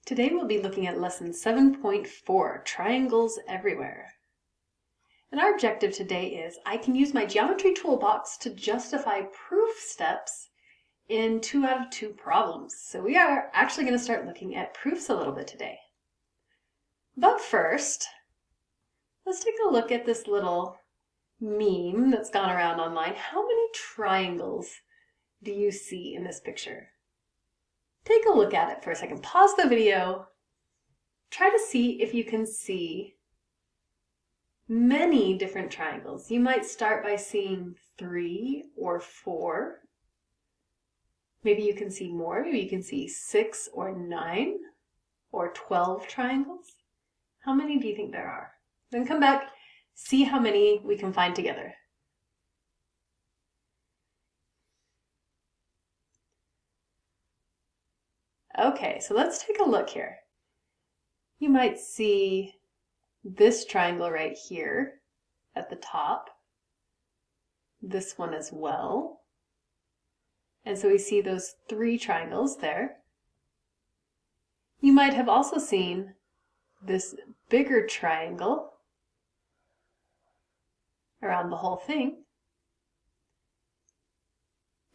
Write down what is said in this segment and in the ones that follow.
Today we'll be looking at lesson 7.4, Triangles Everywhere. And our objective today is I can use my geometry toolbox to justify proof steps in 2 out of 2 problems. So we are actually going to start looking at proofs a little bit today. But first, let's take a look at this little meme that's gone around online. How many triangles do you see in this picture? Take a look at it for a second. Pause the video. Try to see if you can see many different triangles. You might start by seeing 3 or 4. Maybe you can see more. Maybe you can see 6 or 9 or 12 triangles. How many do you think there are? Then come back, see how many we can find together. Okay, so let's take a look here. You might see this triangle right here at the top, this one as well. And so we see those 3 triangles there. You might have also seen this bigger triangle around the whole thing.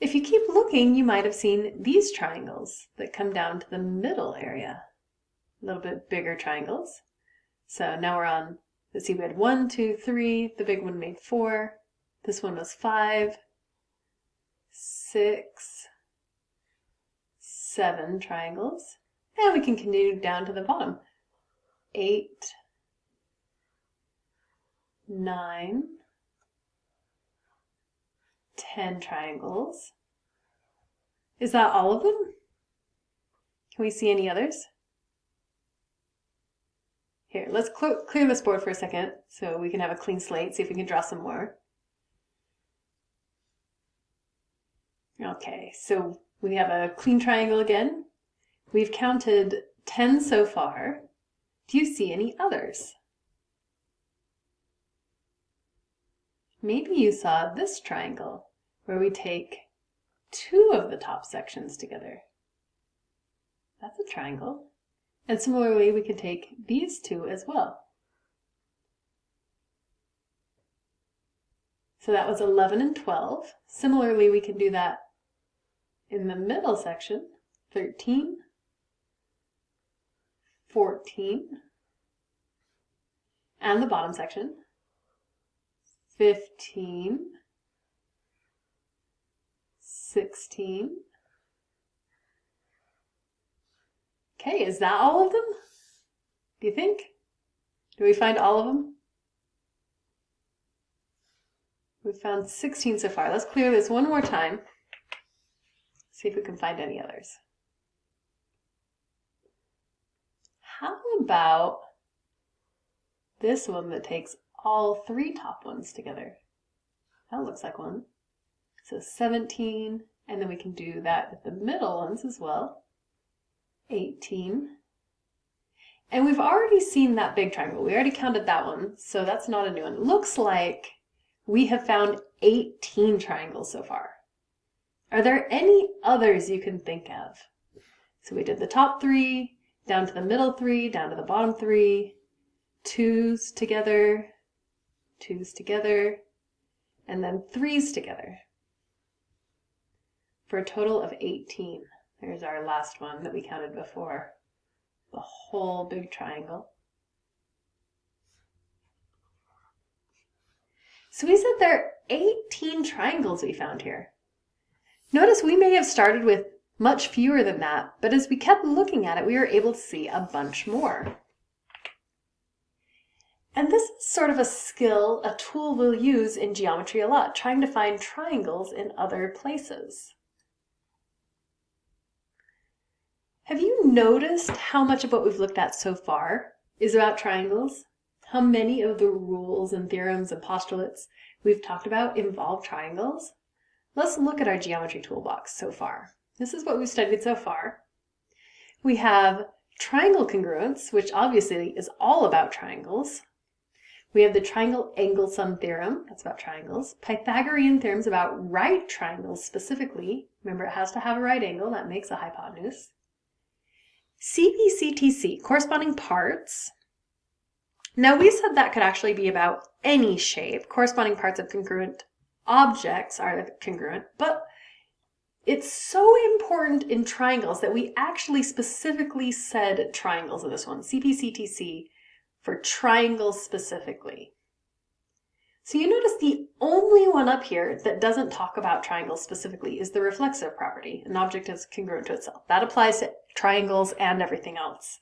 If you keep looking, you might have seen these triangles that come down to the middle area. A little bit bigger triangles. So now we're on, let's see, we had 1, 2, 3, the big one made 4, this one was 5, 6, 7 triangles, and we can continue down to the bottom. 8, 9, 10 triangles. Is that all of them? Can we see any others? Here, let's clear this board for a second so we can have a clean slate, see if we can draw some more. Okay, so we have a clean triangle again. We've counted 10 so far. Do you see any others? Maybe you saw this triangle where we take 2 of the top sections together. That's a triangle. And similarly, we can take these 2 as well. So that was 11 and 12. Similarly, we can do that in the middle section, 13, 14, and the bottom section, 15, 16. Okay, is that all of them? Do you think? Do we find all of them? We've found 16 so far. Let's clear this one more time. See if we can find any others. How about this one that takes all 3 top ones together? That looks like one. So 17, and then we can do that with the middle ones as well. 18. And we've already seen that big triangle. We already counted that one, so that's not a new one. It looks like we have found 18 triangles so far. Are there any others you can think of? So we did the top 3, down to the middle 3, down to the bottom 3, 2s together, 2s together, and then 3s together, for a total of 18. There's our last one that we counted before, the whole big triangle. So we said there are 18 triangles we found here. Notice we may have started with much fewer than that, but as we kept looking at it, we were able to see a bunch more. And this is sort of a skill, a tool we'll use in geometry a lot, trying to find triangles in other places. Have you noticed how much of what we've looked at so far is about triangles? How many of the rules and theorems and postulates we've talked about involve triangles? Let's look at our geometry toolbox so far. This is what we've studied so far. We have triangle congruence, which obviously is all about triangles. We have the triangle angle sum theorem, that's about triangles. Pythagorean theorems about right triangles specifically. Remember, it has to have a right angle, that makes a hypotenuse. CBCTC, corresponding parts. Now we said that could actually be about any shape. Corresponding parts of congruent objects are congruent, but it's so important in triangles that we actually specifically said triangles in this one, CBCTC, for triangles specifically. So you notice the only one up here that doesn't talk about triangles specifically is the reflexive property. An object is congruent to itself. That applies to triangles and everything else.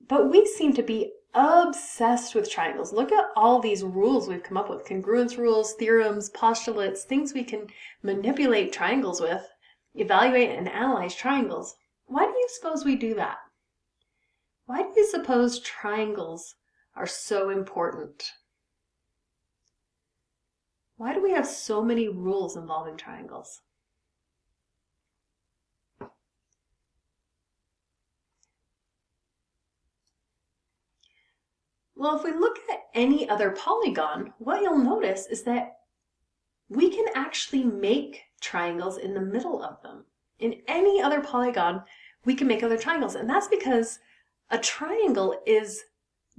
But we seem to be obsessed with triangles. Look at all these rules we've come up with. Congruence rules, theorems, postulates, things we can manipulate triangles with, evaluate and analyze triangles. Why do you suppose we do that? Why do you suppose triangles are so important? Why do we have so many rules involving triangles? Well, if we look at any other polygon, what you'll notice is that we can actually make triangles in the middle of them. In any other polygon, we can make other triangles, and that's because a triangle is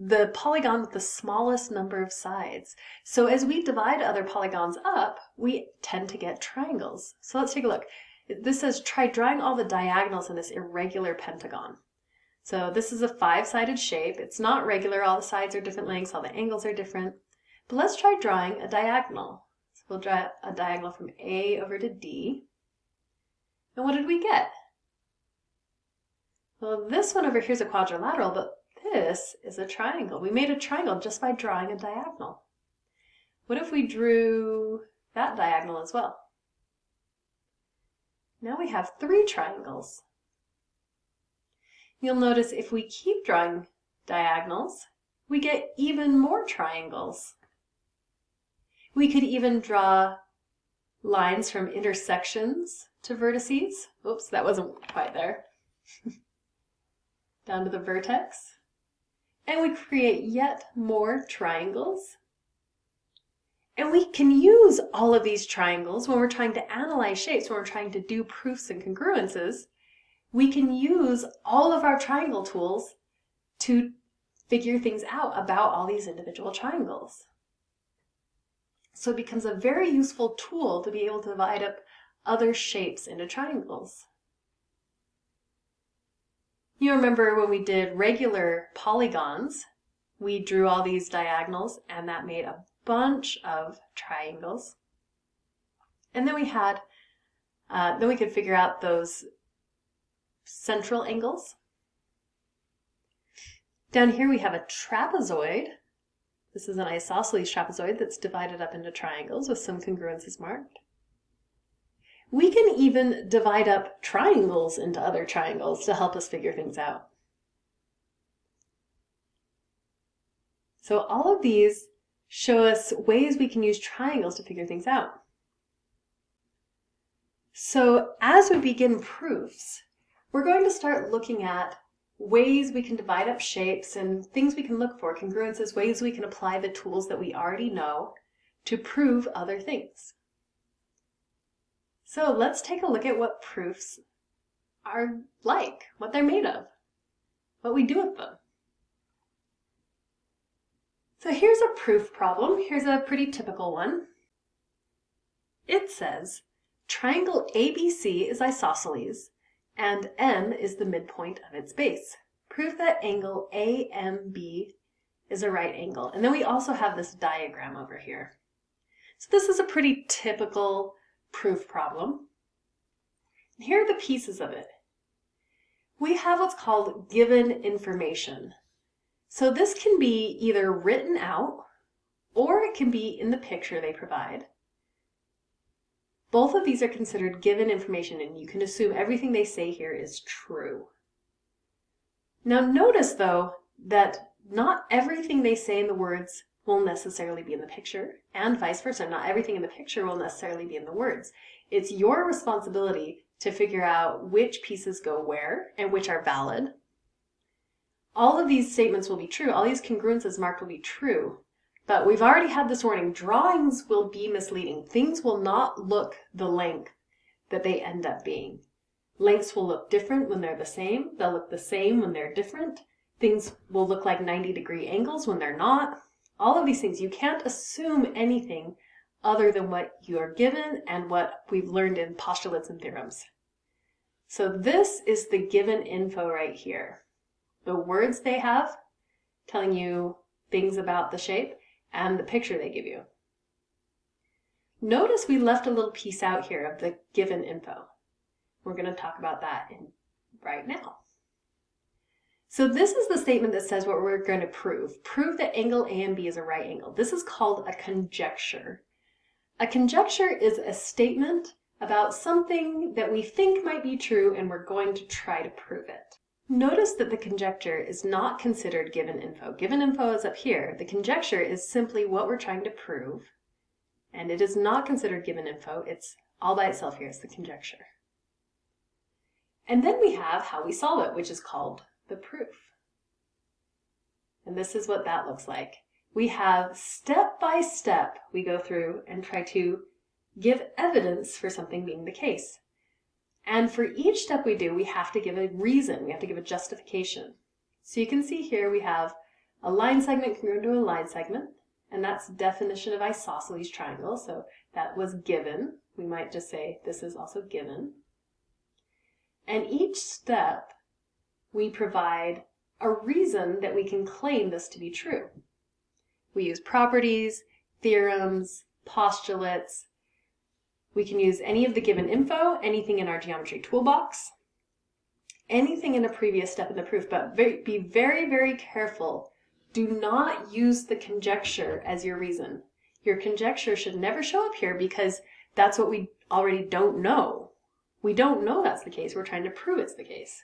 the polygon with the smallest number of sides. So as we divide other polygons up, we tend to get triangles. So let's take a look. This says, try drawing all the diagonals in this irregular pentagon. So this is a 5-sided shape. It's not regular. All the sides are different lengths. All the angles are different. But let's try drawing a diagonal. So we'll draw a diagonal from A over to D. And what did we get? Well, this one over here is a quadrilateral, but this is a triangle. We made a triangle just by drawing a diagonal. What if we drew that diagonal as well? Now we have 3 triangles. You'll notice if we keep drawing diagonals, we get even more triangles. We could even draw lines from intersections to vertices. Oops, that wasn't quite there. Down to the vertex. And we create yet more triangles. And we can use all of these triangles when we're trying to analyze shapes, when we're trying to do proofs and congruences. We can use all of our triangle tools to figure things out about all these individual triangles. So it becomes a very useful tool to be able to divide up other shapes into triangles. You remember when we did regular polygons, we drew all these diagonals and that made a bunch of triangles. And then we had, then we could figure out those central angles. Down here we have a trapezoid. This is an isosceles trapezoid that's divided up into triangles with some congruences marked. We can even divide up triangles into other triangles to help us figure things out. So all of these show us ways we can use triangles to figure things out. So as we begin proofs, we're going to start looking at ways we can divide up shapes and things we can look for, congruences, ways we can apply the tools that we already know to prove other things. So let's take a look at what proofs are like, what they're made of, what we do with them. So here's a proof problem. Here's a pretty typical one. It says, triangle ABC is isosceles, and M is the midpoint of its base. Prove that angle AMB is a right angle. And then we also have this diagram over here. So this is a pretty typical proof problem. And here are the pieces of it. We have what's called given information. So this can be either written out or it can be in the picture they provide. Both of these are considered given information, and you can assume everything they say here is true. Now notice, though, that not everything they say in the words will necessarily be in the picture, and vice versa. Not everything in the picture will necessarily be in the words. It's your responsibility to figure out which pieces go where and which are valid. All of these statements will be true. All these congruences marked will be true. But we've already had this warning. Drawings will be misleading. Things will not look the length that they end up being. Lengths will look different when they're the same. They'll look the same when they're different. Things will look like 90-degree angles when they're not. All of these things, you can't assume anything other than what you are given and what we've learned in postulates and theorems. So this is the given info right here. The words they have telling you things about the shape and the picture they give you. Notice we left a little piece out here of the given info. We're going to talk about that right now. So this is the statement that says what we're going to prove. Prove that angle A and B is a right angle. This is called a conjecture. A conjecture is a statement about something that we think might be true and we're going to try to prove it. Notice that the conjecture is not considered given info. Given info is up here. The conjecture is simply what we're trying to prove, and it is not considered given info. It's all by itself here. It's the conjecture. And then we have how we solve it, which is called the proof. And this is what that looks like. We have step by step, we go through and try to give evidence for something being the case. And for each step we do, we have to give a reason, we have to give a justification. So you can see here we have a line segment congruent to a line segment, and that's definition of isosceles triangle, so that was given. We might just say this is also given. And each step we provide a reason that we can claim this to be true. We use properties, theorems, postulates. We can use any of the given info, anything in our geometry toolbox, anything in a previous step in the proof, but be very, very careful. Do not use the conjecture as your reason. Your conjecture should never show up here because that's what we already don't know. We don't know that's the case. We're trying to prove it's the case.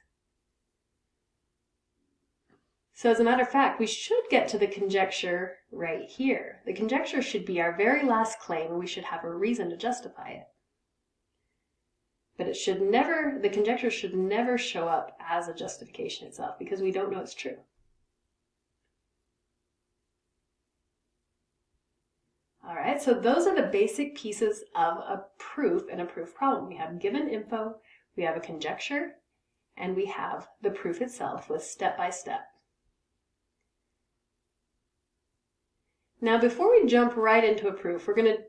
So as a matter of fact, we should get to the conjecture right here. The conjecture should be our very last claim, and we should have a reason to justify it. But it should never, the conjecture should never show up as a justification itself because we don't know it's true. All right, so those are the basic pieces of a proof and a proof problem. We have given info, we have a conjecture, and we have the proof itself with step by step. Now, before we jump right into a proof, we're going to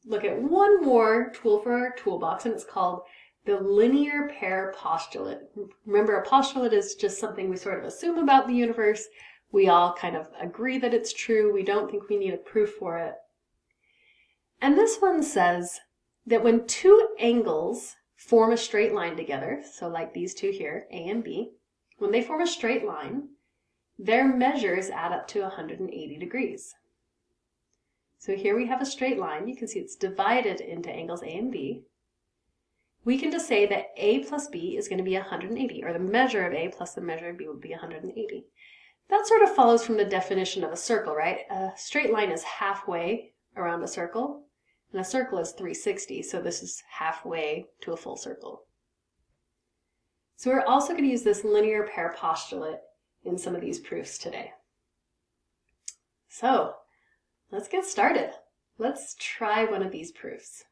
look at one more tool for our toolbox, and it's called the linear pair postulate. Remember, a postulate is just something we sort of assume about the universe. We all kind of agree that it's true. We don't think we need a proof for it. And this one says that when two angles form a straight line together, so like these two here, A and B, when they form a straight line, their measures add up to 180 degrees. So here we have a straight line. You can see it's divided into angles A and B. We can just say that A plus B is going to be 180, or the measure of A plus the measure of B would be 180. That sort of follows from the definition of a circle, right? A straight line is halfway around a circle, and a circle is 360, so this is halfway to a full circle. So we're also going to use this linear pair postulate in some of these proofs today. So let's get started. Let's try one of these proofs.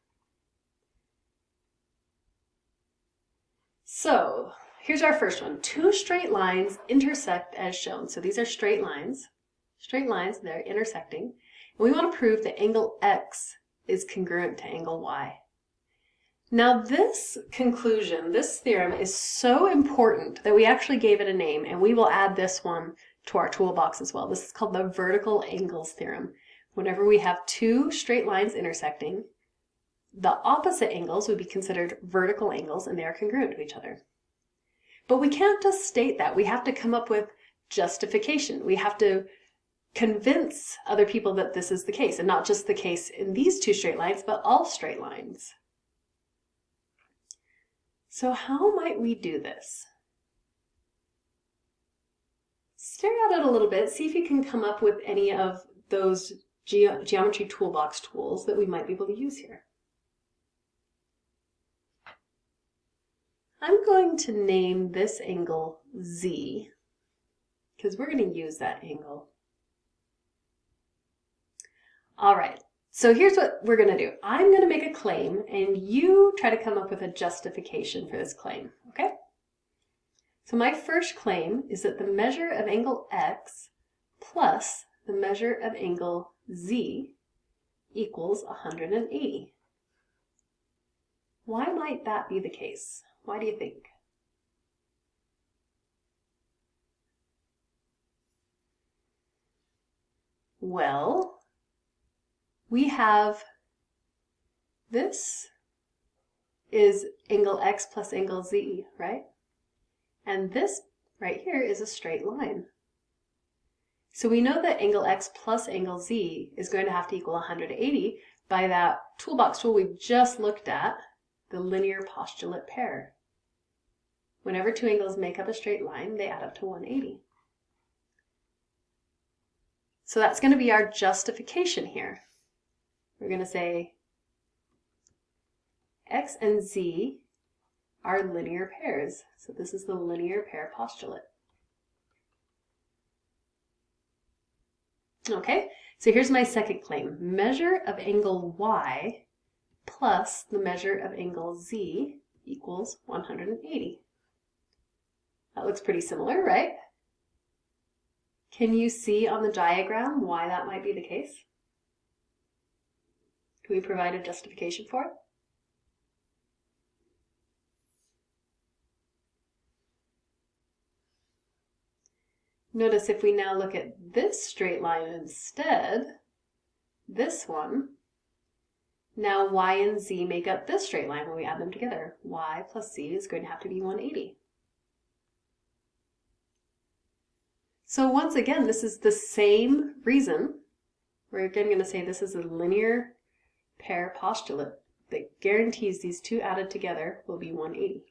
So here's our first one. Two straight lines intersect as shown. So these are straight lines. Straight lines, they're intersecting. And we want to prove that angle X is congruent to angle Y. Now this conclusion, this theorem is so important that we actually gave it a name, and we will add this one to our toolbox as well. This is called the vertical angles theorem. Whenever we have two straight lines intersecting, the opposite angles would be considered vertical angles, and they are congruent to each other. But we can't just state that. We have to come up with justification. We have to convince other people that this is the case, and not just the case in these two straight lines, but all straight lines. So how might we do this? Stare at it a little bit, see if you can come up with any of those geometry toolbox tools that we might be able to use here. I'm going to name this angle Z, because we're going to use that angle. All right, So here's what we're going to do. I'm going to make a claim, and you try to come up with a justification for this claim, okay? So my first claim is that the measure of angle x plus the measure of angle z equals 180. Why might that be the case? Why do you think? Well, we have this is angle x plus angle z, right? And this right here is a straight line. So we know that angle x plus angle z is going to have to equal 180 by that toolbox tool we just looked at, the linear postulate pair. Whenever two angles make up a straight line, they add up to 180. So that's going to be our justification here. We're going to say x and z are linear pairs. So this is the linear pair postulate. Okay, so here's my second claim. Measure of angle y plus the measure of angle z equals 180. That looks pretty similar, right? Can you see on the diagram why that might be the case? Can we provide a justification for it? Notice if we now look at this straight line instead, this one, now y and z make up this straight line when we add them together. Y plus z is going to have to be 180. So once again, this is the same reason. We're again going to say this is a linear pair postulate that guarantees these two added together will be 180.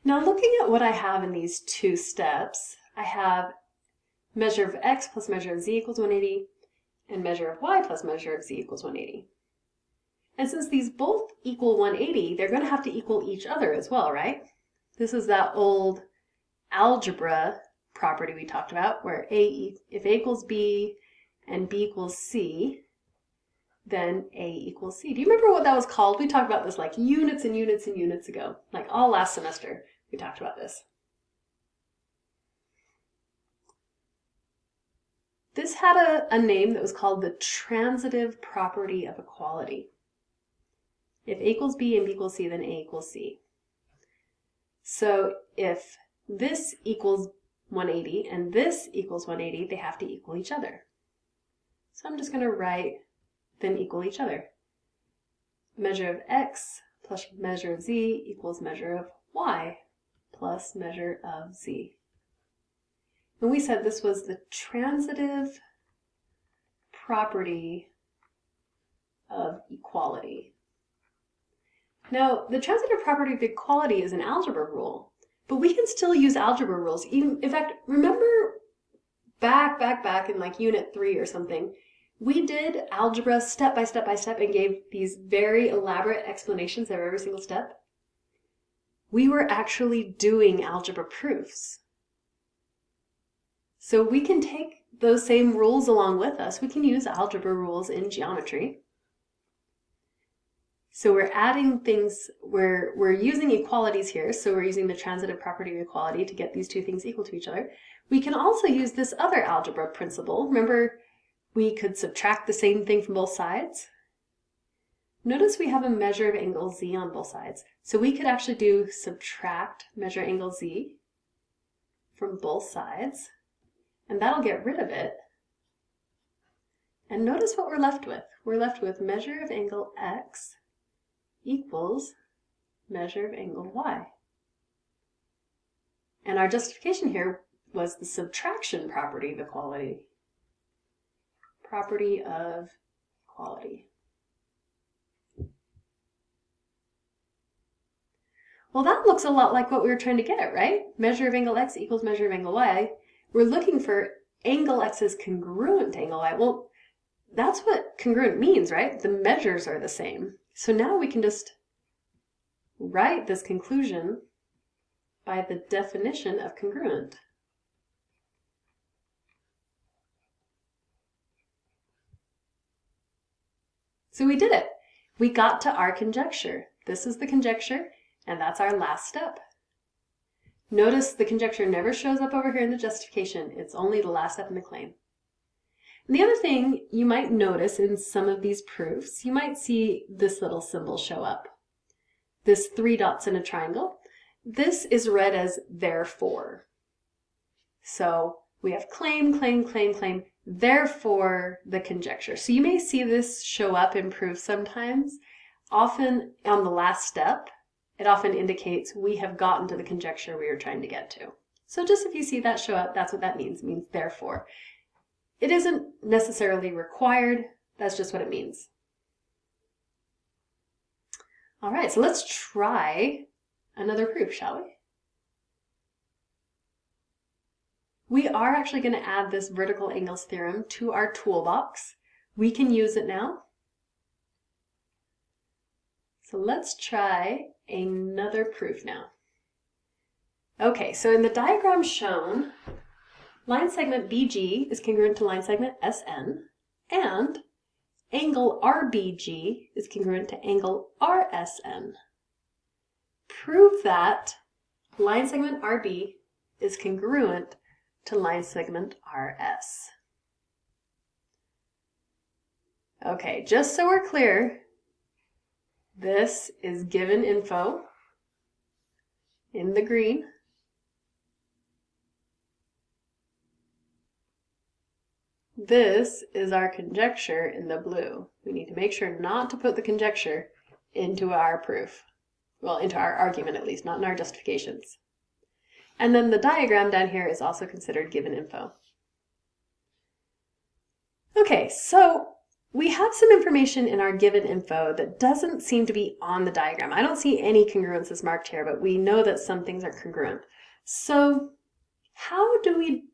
Now looking at what I have in these two steps, I have measure of x plus measure of z equals 180, and measure of y plus measure of z equals 180. And since these both equal 180, they're going to have to equal each other as well, right? This is that old algebra property we talked about, where if A equals B and B equals C, then A equals C. Do you remember what that was called? We talked about this like units and units and units ago, like all last semester we talked about this. This had a name that was called the transitive property of equality. If A equals B and B equals C, then A equals C. So if this equals 180 and this equals 180, they have to equal each other. So I'm just going to write them equal each other. Measure of x plus measure of z equals measure of y plus measure of z. And we said this was the transitive property of equality. Now, the transitive property of equality is an algebra rule, but we can still use algebra rules. Even, in fact, remember back in like unit 3 or something, we did algebra step by step and gave these very elaborate explanations of every single step. We were actually doing algebra proofs. So we can take those same rules along with us. We can use algebra rules in geometry. So we're adding things, we're using equalities here, so we're using the transitive property of equality to get these two things equal to each other. We can also use this other algebra principle. Remember, we could subtract the same thing from both sides. Notice we have a measure of angle z on both sides. So we could actually do subtract measure angle z from both sides, and that'll get rid of it. And notice what we're left with. We're left with measure of angle x equals measure of angle y. And our justification here was the subtraction property of equality. Property of equality. Well, that looks a lot like what we were trying to get at, right? Measure of angle x equals measure of angle y. We're looking for angle x is congruent to angle y. Well, that's what congruent means, right? The measures are the same. So now we can just write this conclusion by the definition of congruent. So we did it. We got to our conjecture. This is the conjecture, and that's our last step. Notice the conjecture never shows up over here in the justification. It's only the last step in the claim. And the other thing you might notice in some of these proofs, you might see this little symbol show up. This 3 dots in a triangle. This is read as therefore. So we have claim, claim, claim, claim, therefore the conjecture. So you may see this show up in proofs sometimes. Often on the last step, it often indicates we have gotten to the conjecture we were trying to get to. So just if you see that show up, that's what that means. It means therefore. It isn't necessarily required. That's just what it means. All right, so let's try another proof, shall we? We are actually going to add this vertical angles theorem to our toolbox. We can use it now. So let's try another proof now. Okay, so in the diagram shown, line segment BG is congruent to line segment SN, and angle RBG is congruent to angle RSN. Prove that line segment RB is congruent to line segment RS. Okay, just so we're clear, this is given info in the green. This is our conjecture in the blue. We need to make sure not to put the conjecture into our proof. Well, into our argument at least, not in our justifications. And then the diagram down here is also considered given info. Okay, so we have some information in our given info that doesn't seem to be on the diagram. I don't see any congruences marked here, but we know that some things are congruent. So how do we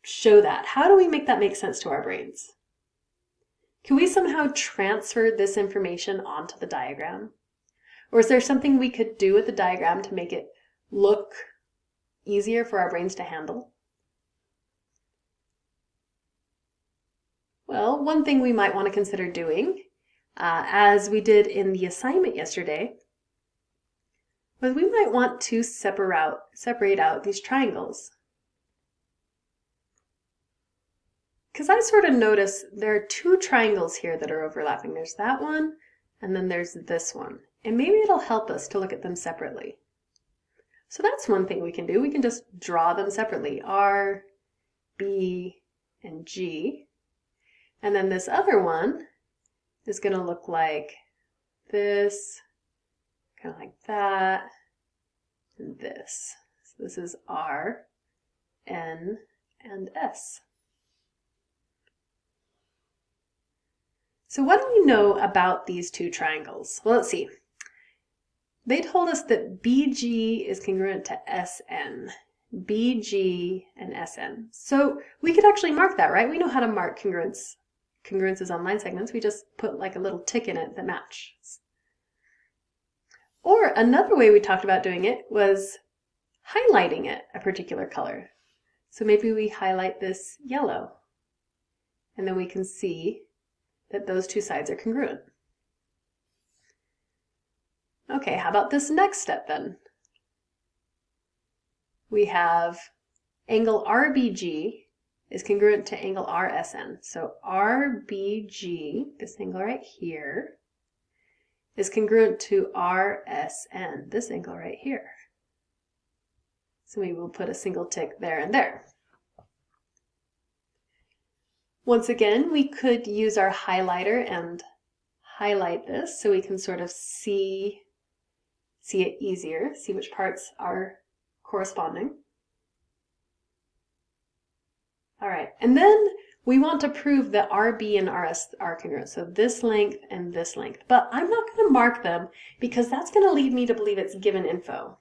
show that? How do we make that make sense to our brains? Can we somehow transfer this information onto the diagram? Or is there something we could do with the diagram to make it look easier for our brains to handle? Well, one thing we might want to consider doing, as we did in the assignment yesterday, was we might want to separate out these triangles. Because I sort of notice there are 2 triangles here that are overlapping. There's that one, and then there's this one. And maybe it'll help us to look at them separately. So that's one thing we can do. We can just draw them separately, R, B, and G. And then this other one is going to look like this, kind of like that, and this. So this is R, N, and S. So what do we know about these 2 triangles? Well, let's see. They told us that BG is congruent to SN. BG and SN. So we could actually mark that, right? We know how to mark congruences on line segments. We just put like a little tick in it that matches. Or another way we talked about doing it was highlighting it a particular color. So maybe we highlight this yellow, and then we can see that those 2 sides are congruent. Okay, how about this next step then? We have angle RBG is congruent to angle RSN. So RBG, this angle right here, is congruent to RSN, this angle right here. So maybe we'll put a single tick there and there. Once again, we could use our highlighter and highlight this so we can sort of see it easier, see which parts are corresponding. All right, and then we want to prove that RB and RS are congruent, so this length and this length. But I'm not going to mark them because that's going to lead me to believe it's given info.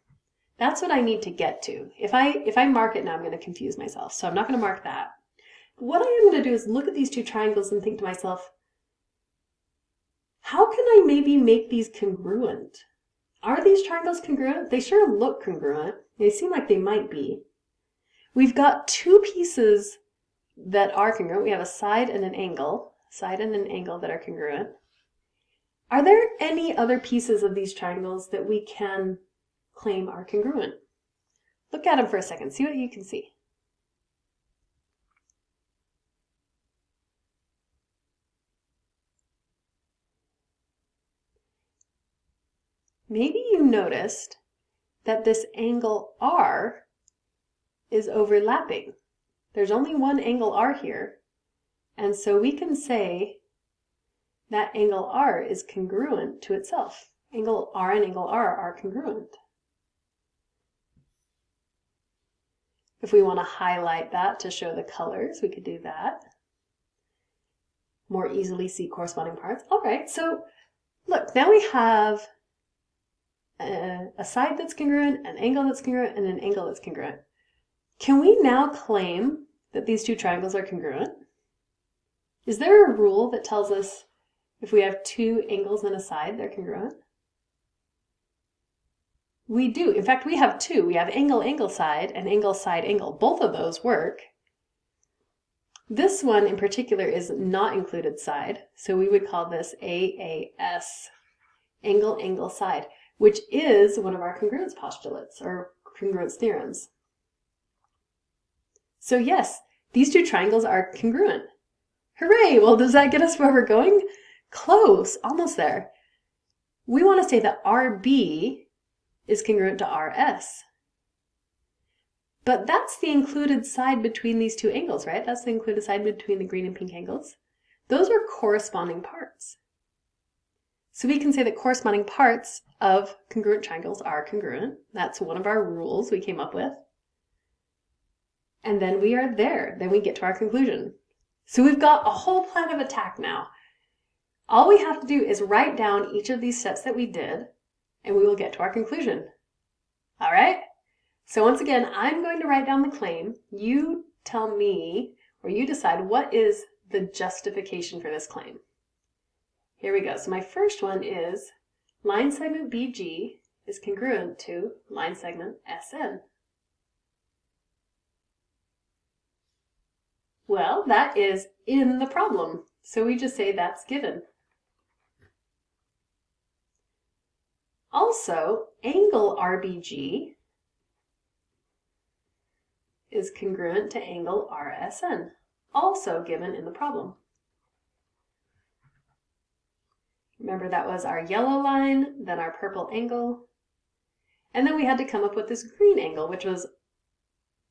That's what I need to get to. If I mark it now, I'm going to confuse myself, so I'm not going to mark that. What I am going to do is look at these 2 triangles and think to myself, how can I maybe make these congruent? Are these triangles congruent? They sure look congruent. They seem like they might be. We've got 2 pieces that are congruent. We have a side and an angle that are congruent. Are there any other pieces of these triangles that we can claim are congruent? Look at them for a second, see what you can see. Maybe you noticed that this angle R is overlapping. There's only one angle R here, and so we can say that angle R is congruent to itself. Angle R and angle R are congruent. If we want to highlight that to show the colors, we could do that. More easily see corresponding parts. All right, so look, now we have a side that's congruent, an angle that's congruent, and an angle that's congruent. Can we now claim that these two triangles are congruent? Is there a rule that tells us if we have two angles and a side, they're congruent? We do. In fact, we have two. We have angle, angle, side, and angle, side, angle. Both of those work. This one in particular is not included side, so we would call this AAS, angle, angle, side, which is one of our congruence postulates, or congruence theorems. So yes, these two triangles are congruent. Hooray! Well, does that get us where we're going? Close, almost there. We want to say that RB is congruent to RS. But that's the included side between these two angles, right? That's the included side between the green and pink angles. Those are corresponding parts. So we can say that corresponding parts of congruent triangles are congruent. That's one of our rules we came up with. And then we are there. Then we get to our conclusion. So we've got a whole plan of attack now. All we have to do is write down each of these steps that we did, and we will get to our conclusion. All right? So once again, I'm going to write down the claim. You tell me, or you decide, what is the justification for this claim. Here we go. So my first one is line segment BG is congruent to line segment SN. Well, that is in the problem, so we just say that's given. Also, angle RBG is congruent to angle RSN, also given in the problem. Remember, that was our yellow line, then our purple angle, and then we had to come up with this green angle, which was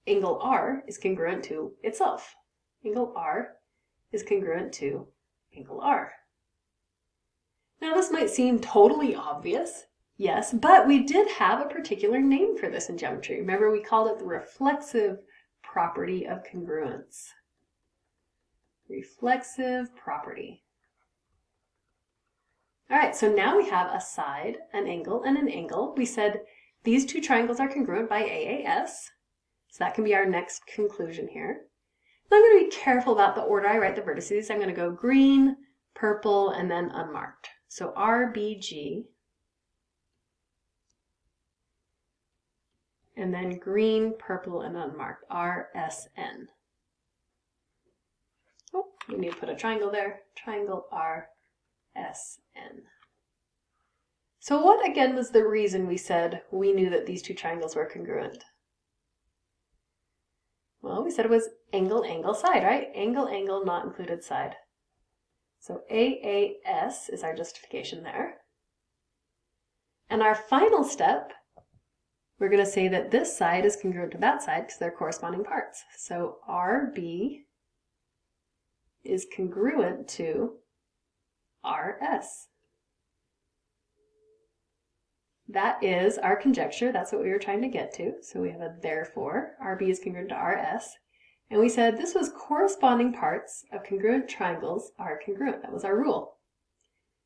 angle R is congruent to itself. Angle R is congruent to angle R. Now this might seem totally obvious, yes, but we did have a particular name for this in geometry. Remember, we called it the reflexive property of congruence. Reflexive property. All right, so now we have a side, an angle, and an angle. We said these two triangles are congruent by AAS, so that can be our next conclusion here. Now I'm going to be careful about the order I write the vertices. I'm going to go green, purple, and then unmarked. So RBG, and then green, purple, and unmarked, RSN. Oh, we need to put a triangle there, triangle RSN. So what again was the reason we said we knew that these two triangles were congruent? Well, we said it was angle, angle, side, right? Angle, angle, not included side. So AAS is our justification there. And our final step, we're going to say that this side is congruent to that side because they're corresponding parts. So RB is congruent to RS. That is our conjecture. That's what we were trying to get to. So we have a therefore. RB is congruent to RS. And we said this was corresponding parts of congruent triangles are congruent. That was our rule.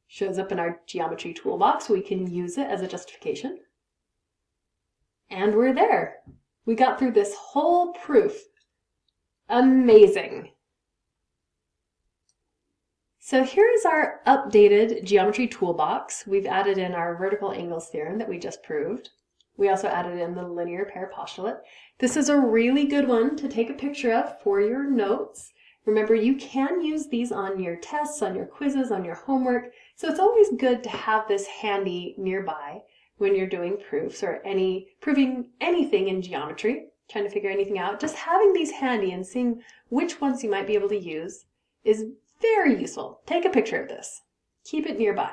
Shows up in our geometry toolbox. We can use it as a justification. And we're there. We got through this whole proof. Amazing. So here is our updated geometry toolbox. We've added in our vertical angles theorem that we just proved. We also added in the linear pair postulate. This is a really good one to take a picture of for your notes. Remember, you can use these on your tests, on your quizzes, on your homework, so it's always good to have this handy nearby when you're doing proofs or proving anything in geometry, trying to figure anything out. Just having these handy and seeing which ones you might be able to use is very useful. Take a picture of this. Keep it nearby.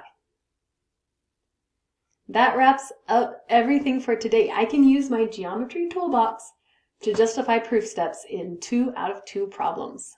That wraps up everything for today. I can use my geometry toolbox to justify proof steps in 2 out of 2 problems.